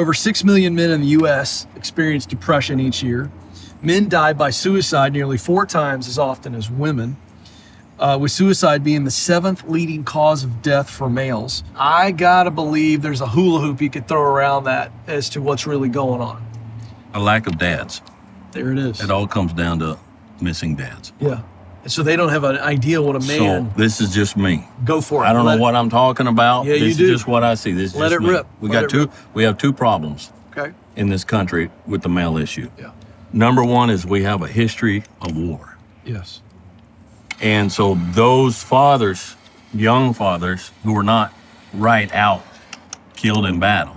Over 6 million men in the U.S. experience depression each year. Men die by suicide nearly 4 times as often as women, with suicide being the 7th leading cause of death for males. I gotta believe there's a hula hoop you could throw around that as to what's really going on. A lack of dads. There it is. It all comes down to missing dads. Yeah. And so they don't have an idea what a man. So this is just me. Go for it. I don't know what I'm talking about. Yeah, this you do. is just what I see. This is Let just it me. rip. We have two problems Okay. in this country with the male issue. Yeah. Number one is we have a history of war. Yes. And so those fathers, young fathers, who were not right out killed in battle,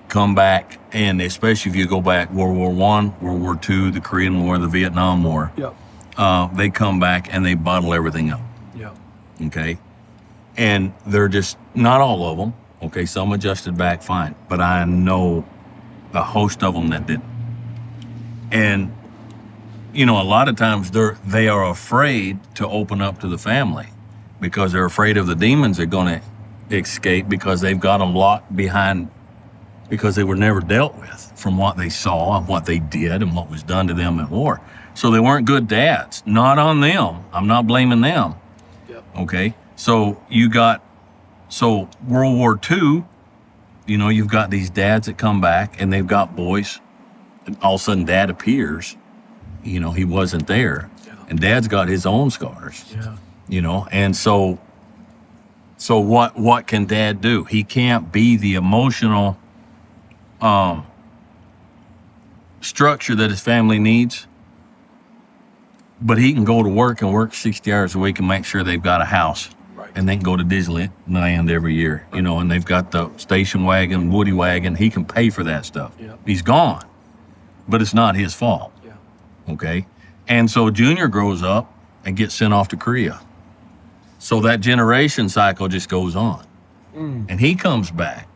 come back, and especially if you go back World War I, World War II, the Korean War, the Vietnam War, Yep. they come back and they bottle everything up, Yep. okay? And they're just, not all of them, okay, some adjusted back fine, but I know a host of them that didn't. And, you know, a lot of times they are afraid to open up to the family because they're afraid of the demons they're going to escape because they've got them locked behind, because they were never dealt with from what they saw and what they did and what was done to them in war. So they weren't good dads. Not on them. I'm not blaming them. Yep. Okay? So World War II, you know, you've got these dads that come back and they've got boys, and all of a sudden dad appears. You know, he wasn't there. Yeah. And dad's got his own scars. Yeah. You know, and so what can dad do? He can't be the emotional structure that his family needs, but he can go to work and work 60 hours a week and make sure they've got a house. Right. And they can go to Disneyland every year, you know, and they've got the station wagon, Woody wagon. He can pay for that stuff. Yeah. He's gone, but it's not his fault. Yeah. Okay. And so Junior grows up and gets sent off to Korea. So that generation cycle just goes on. And he comes back.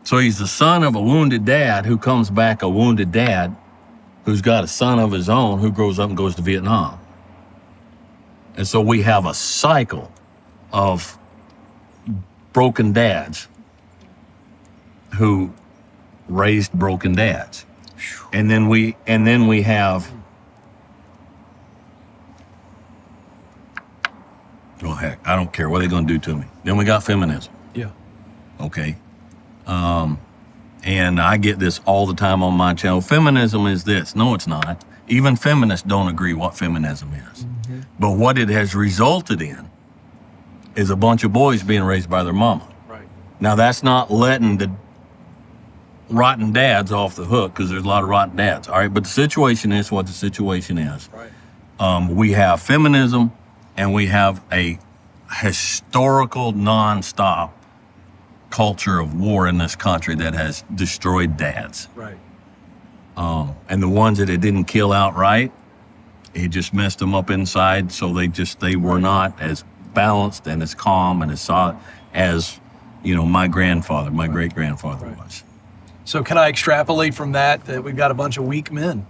So he's the son of a wounded dad who comes back a wounded dad who's got a son of his own who grows up and goes to Vietnam. And so we have a cycle of broken dads who raised broken dads. And then we have, oh heck, I don't care what they're going to do to me. Then we got feminism. Yeah. Okay. And I get this all the time on my channel. Feminism is this. No, it's not. Even feminists don't agree what feminism is. Mm-hmm. But what it has resulted in is a bunch of boys being raised by their mama. Right. Now, that's not letting the rotten dads off the hook, because there's a lot of rotten dads. All right. But the situation is what the situation is. Right. We have feminism, and we have a historical, nonstop culture of war in this country that has destroyed dads. Right. And the ones that it didn't kill outright, it just messed them up inside. So they were not as balanced and as calm and as solid as, you know, my grandfather, my great grandfather was. So can I extrapolate from that we've got a bunch of weak men?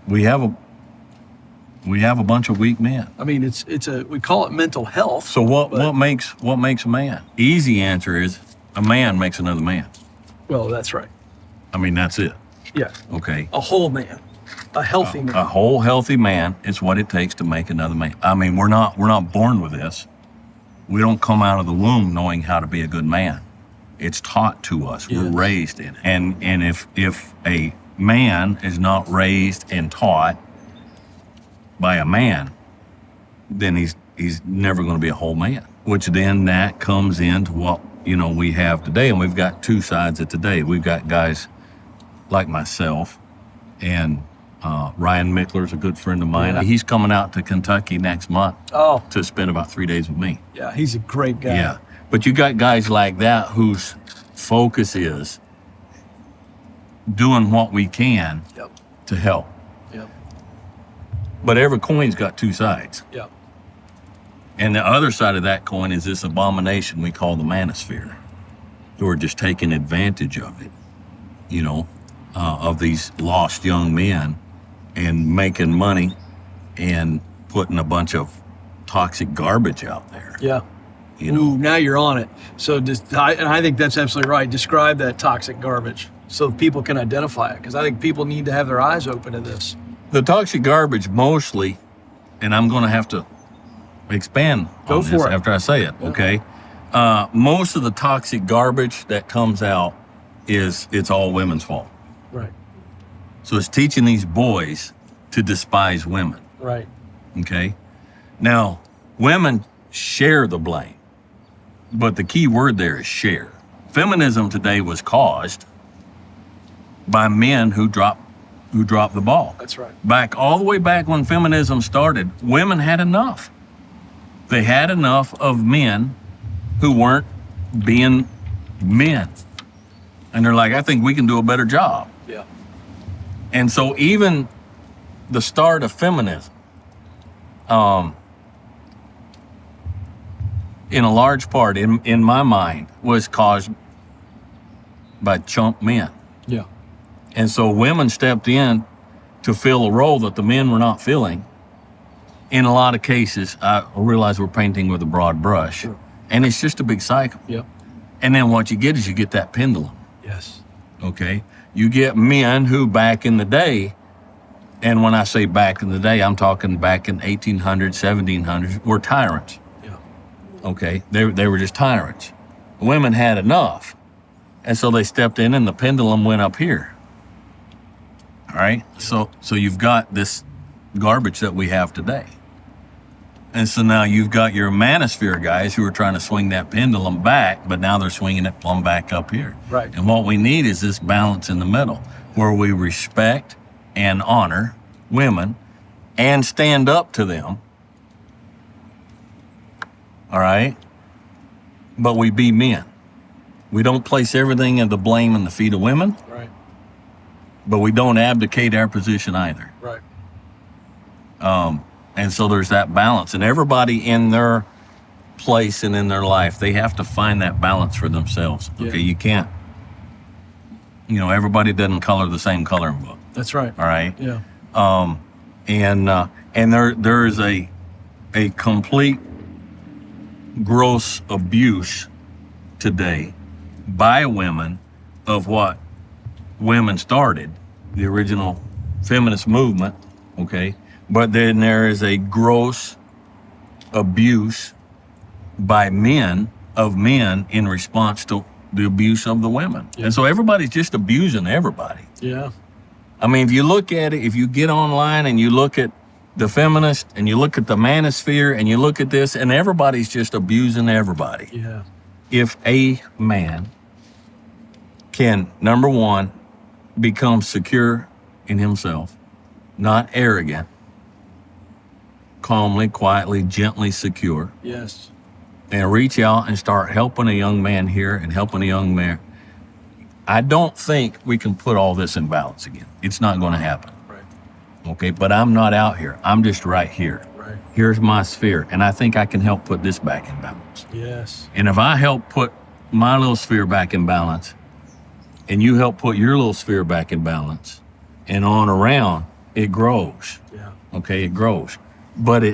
We have a bunch of weak men. I mean, we call it mental health. So what makes a man? Easy answer is a man makes another man. Well, that's right. I mean, that's it. Yeah. Okay. A whole man, a healthy man. A whole healthy man is what it takes to make another man. I mean, we're not born with this. We don't come out of the womb knowing how to be a good man. It's taught to us. We're raised in it. And if a man is not raised and taught by a man, then he's never going to be a whole man. Which then that comes into what, you know, we have today. And we've got two sides of today. We've got guys like myself, and Ryan Mickler's a good friend of mine. Yeah. He's coming out to Kentucky next month to spend about 3 days with me. Yeah, he's a great guy. Yeah. But you got guys like that whose focus is doing what we can to help. Yep. But every coin's got two sides. Yep. And the other side of that coin is this abomination we call the manosphere, who are just taking advantage of it, you know, of these lost young men and making money and putting a bunch of toxic garbage out there. Yeah. You know, Ooh, now you're on it. So and I think that's absolutely right. Describe that toxic garbage so people can identify it, because I think people need to have their eyes open to this. the toxic garbage mostly, and I'm going to have to expand Go on for this it. after I say it. Yeah. Okay. Most of the toxic garbage that comes out it's all women's fault. Right. So it's teaching these boys to despise women. Right. Okay. Now, women share the blame, but the key word there is share. Feminism today was caused by men who dropped the ball. That's right. Back all the way back when feminism started, women had enough. They had enough of men who weren't being men. And they're like, I think we can do a better job. Yeah. And so even the start of feminism, in a large part, in my mind, was caused by chump men. Yeah. And so women stepped in to fill a role that the men were not filling. In a lot of cases, I realize we're painting with a broad brush. Sure. And it's just a big cycle. Yep. And then what you get is you get that pendulum. Yes. Okay? You get men who back in the day, and when I say back in the day, I'm talking back in 1800s, 1700s, were tyrants. Yeah. Okay? They were just tyrants. Women had enough. And so they stepped in and the pendulum went up here. All right? So you've got this garbage that we have today. And so now you've got your manosphere guys who are trying to swing that pendulum back, but now they're swinging it plumb back up here. Right. And what we need is this balance in the middle where we respect and honor women and stand up to them. All right? But we be men. We don't place everything in the blame in the feet of women, Right. but we don't abdicate our position either. Right. And so there's that balance, and everybody in their place and in their life, they have to find that balance for themselves. Yeah. Okay, you can't, everybody doesn't color the same coloring book. That's right. All right. Yeah. And there is a complete gross abuse today by women of what women started, the original feminist movement. Okay. But then there is a gross abuse by men in response to the abuse of the women. Yeah. And so everybody's just abusing everybody. Yeah. I mean, if you look at it, if you get online and you look at the feminist and you look at the manosphere and you look at this, and everybody's just abusing everybody. Yeah. If a man can, number one, become secure in himself, not arrogant, calmly, quietly, gently secure, Yes. and reach out and start helping a young man here and helping a young man, I don't think we can put all this in balance again. It's not going to happen. Right. Okay, but I'm not out here. I'm just right here. Right. Here's my sphere, and I think I can help put this back in balance. Yes. And if I help put my little sphere back in balance, and you help put your little sphere back in balance, and on around, it grows. Yeah. Okay, it grows. But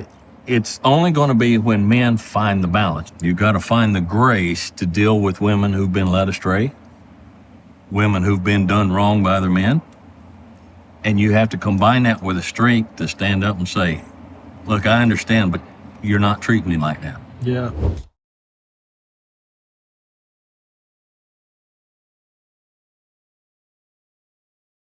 it's only going to be when men find the balance. You've got to find the grace to deal with women who've been led astray, women who've been done wrong by other men. And you have to combine that with a strength to stand up and say, look, I understand, but you're not treating me like that. Yeah.